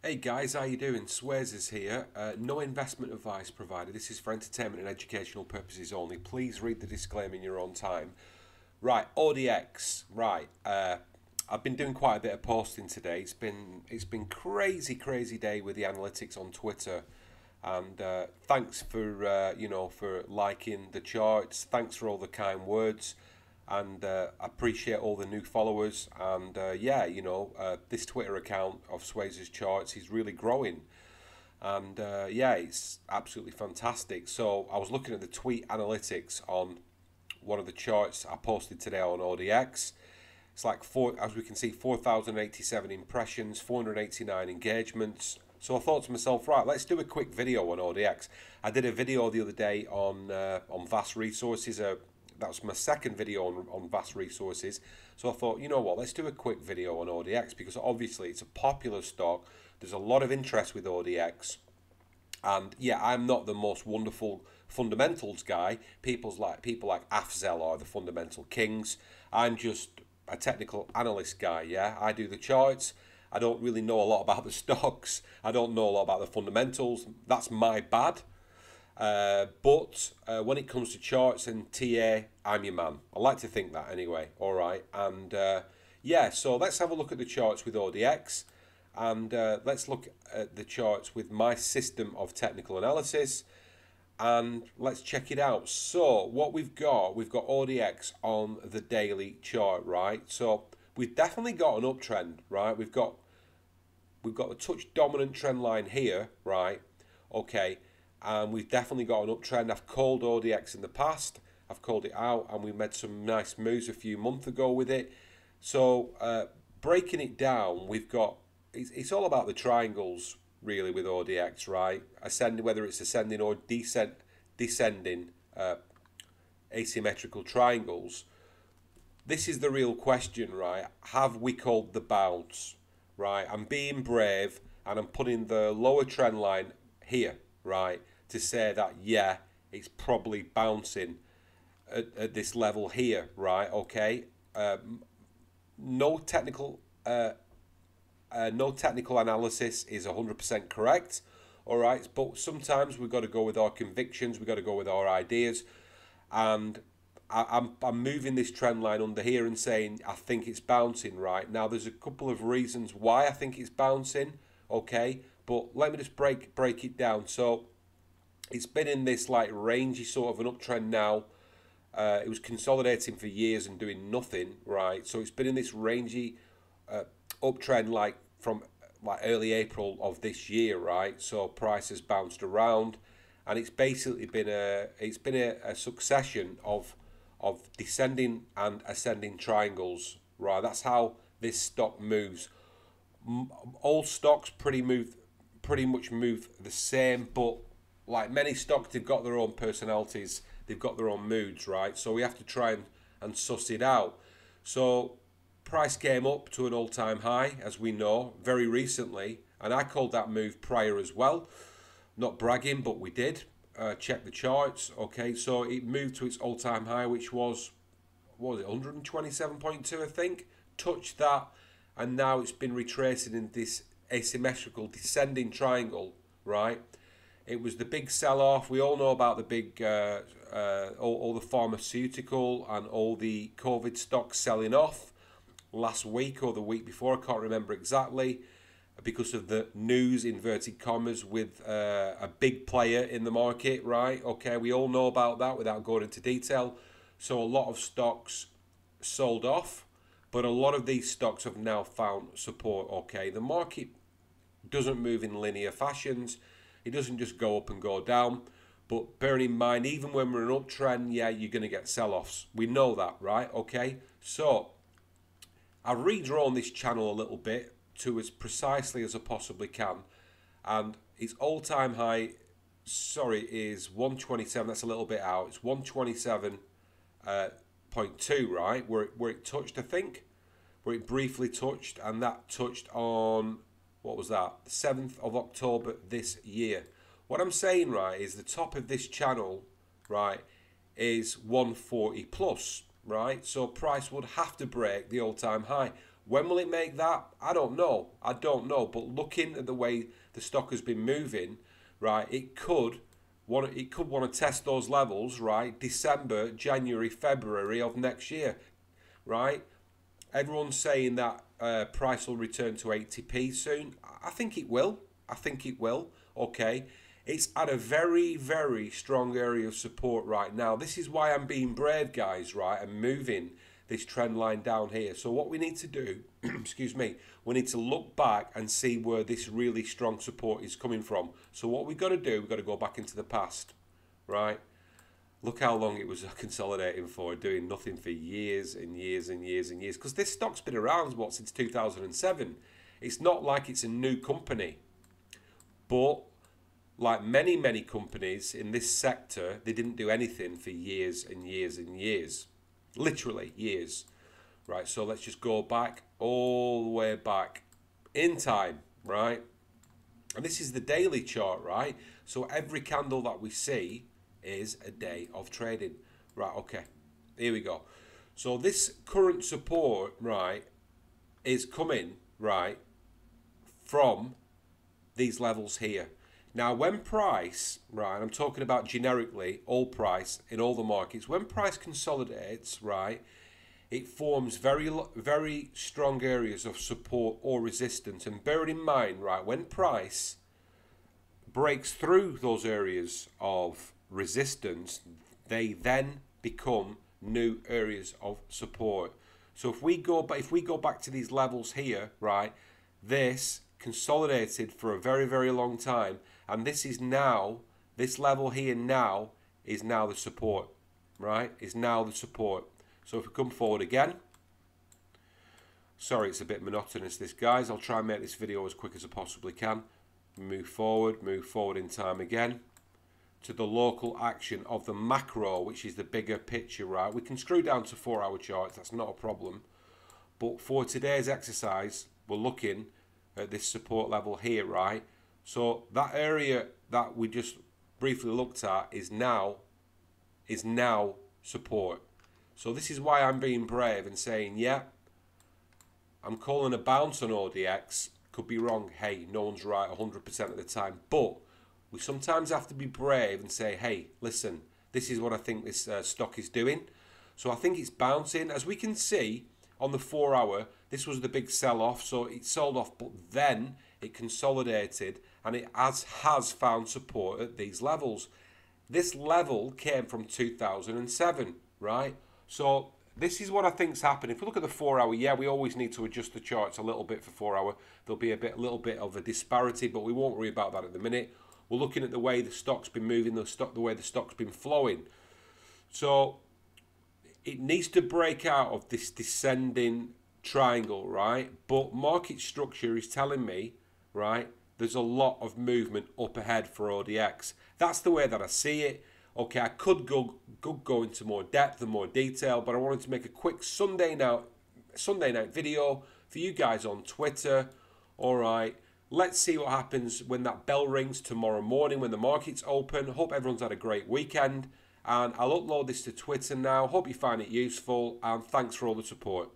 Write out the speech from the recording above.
Hey guys, how you doing? Swayze is here. No investment advice provided. This is for entertainment and educational purposes only. Please read the disclaimer in your own time. Right, ODX. Right, I've been doing quite a bit of posting today. It's been crazy day with the analytics on Twitter, and thanks for for liking the charts. Thanks for all the kind words, and appreciate all the new followers. And this Twitter account of Swayze's charts is really growing, and it's absolutely fantastic. So I was looking at the tweet analytics on one of the charts I posted today on ODX. It's like as we can see, 4,087 impressions, 489 engagements. So I thought to myself, right, let's do a quick video on ODX. I did a video the other day on Vast Resources. That was my second video on Vast Resources. So I thought, you know what, let's do a quick video on ODX because obviously it's a popular stock. There's a lot of interest with ODX. And yeah, I'm not the most wonderful fundamentals guy. People like Afzel are the fundamental kings. I'm just a technical analyst guy. Yeah, I do the charts. I don't really know a lot about the stocks. I don't know a lot about the fundamentals. That's my bad. But when it comes to charts and TA, I'm your man. I like to think that anyway. All right, and so let's have a look at the charts with ODX. And let's look at the charts with my system of technical analysis, and let's check it out. So what we've got ODX on the daily chart, right? So we've definitely got an uptrend, right? We've got a touch dominant trend line here, right? Okay, and we've definitely got an uptrend. I've called ODX in the past. I've called it out, and we made some nice moves a few months ago with it. So breaking it down, we've got it's all about the triangles really with ODX, right? Ascending, whether it's ascending or descending asymmetrical triangles. This is the real question, right? Have we called the bounce, right? I'm being brave and I'm putting the lower trend line here, right, to say that yeah, it's probably bouncing at this level here, right? Okay, no technical. No technical analysis is 100% correct, all right, but sometimes we've got to go with our convictions, we've got to go with our ideas, and I'm moving this trend line under here and saying I think it's bouncing. Right now there's a couple of reasons why I think it's bouncing, okay, but let me just break it down. So it's been in this like rangy sort of an uptrend now. It was consolidating for years and doing nothing, right? So it's been in this rangy uptrend like from like early April of this year, right? So price has bounced around, and it's basically been a succession of descending and ascending triangles, right? That's how this stock moves. All stocks pretty much move the same, but like many stocks, they've got their own personalities, they've got their own moods, right? So we have to try and suss it out. So price came up to an all-time high, as we know, very recently, and I called that move prior as well. Not bragging, but we did. Check the charts. Okay, so it moved to its all-time high, which was, what was it, 127.2, I think. Touched that, and now it's been retracing in this asymmetrical descending triangle, right? It was the big sell-off. We all know about the big, all the pharmaceutical and all the COVID stocks selling off last week or the week before, I can't remember exactly, because of the news, inverted commas, with a big player in the market, right? Okay, we all know about that without going into detail. So a lot of stocks sold off, but a lot of these stocks have now found support. Okay, the market doesn't move in linear fashions. It doesn't just go up and go down. But bearing in mind, even when we're in an uptrend, yeah, you're going to get sell-offs. We know that, right? Okay, so I've redrawn this channel a little bit to as precisely as I possibly can, and its all-time high, is 127. That's a little bit out. It's 127.2, right, where it touched, I think, where it briefly touched, and that touched on, what was that, the 7th of October this year. What I'm saying, right, is the top of this channel, right, is 140 plus, right? So price would have to break the all-time high. When will it make that? I don't know. I don't know. But looking at the way the stock has been moving, right, it could want to test those levels, right? December, January, February of next year, right? Everyone's saying that price will return to 80p soon. I think it will. I think it will. Okay. It's at a very, very strong area of support right now. This is why I'm being brave, guys, right? And moving this trend line down here. So what we need to do, excuse me, we need to look back and see where this really strong support is coming from. So what we've got to do, we've got to go back into the past, right? Look how long it was consolidating for, doing nothing for years and years and years and years. Because this stock's been around, what, since 2007. It's not like it's a new company. But like many, many companies in this sector, they didn't do anything for years and years and years. Literally years. Right, so let's just go back, all the way back in time, right? And this is the daily chart, right? So every candle that we see is a day of trading. Right, okay, here we go. So this current support, right, is coming, right, from these levels here. Now, when price, right, I'm talking about generically, all price in all the markets, when price consolidates, right, it forms very, very strong areas of support or resistance. And bear it in mind, right, when price breaks through those areas of resistance, they then become new areas of support. So if we go back to these levels here, right, this consolidated for a very, very long time, and this is now, this level here now is now the support, right, is now the support. So if we come forward again, sorry it's a bit monotonous this, guys, I'll try and make this video as quick as I possibly can. Move forward in time again to the local action of the macro, which is the bigger picture, right? We can screw down to 4-hour charts, that's not a problem. But for today's exercise, we're looking at this support level here, right? So that area that we just briefly looked at is now support. So this is why I'm being brave and saying, yeah, I'm calling a bounce on ODX. Could be wrong. Hey, no one's right 100% of the time. But we sometimes have to be brave and say, hey, listen, this is what I think this stock is doing. So I think it's bouncing. As we can see on the 4-hour, this was the big sell-off. So it sold off, but then it consolidated and it has found support at these levels. This level came from 2007, right? So this is what I think's happening. If we look at the 4-hour, yeah, we always need to adjust the charts a little bit for 4-hour. There'll be a little bit of a disparity, but we won't worry about that at the minute. We're looking at the way the stock's been moving, the way the stock's been flowing. So it needs to break out of this descending triangle, right? But market structure is telling me, right, there's a lot of movement up ahead for ODX. That's the way that I see it. Okay, I could go into more depth and more detail, but I wanted to make a quick Sunday night video for you guys on Twitter. All right, let's see what happens when that bell rings tomorrow morning when the market's open. Hope everyone's had a great weekend, and I'll upload this to Twitter now. Hope you find it useful, and thanks for all the support.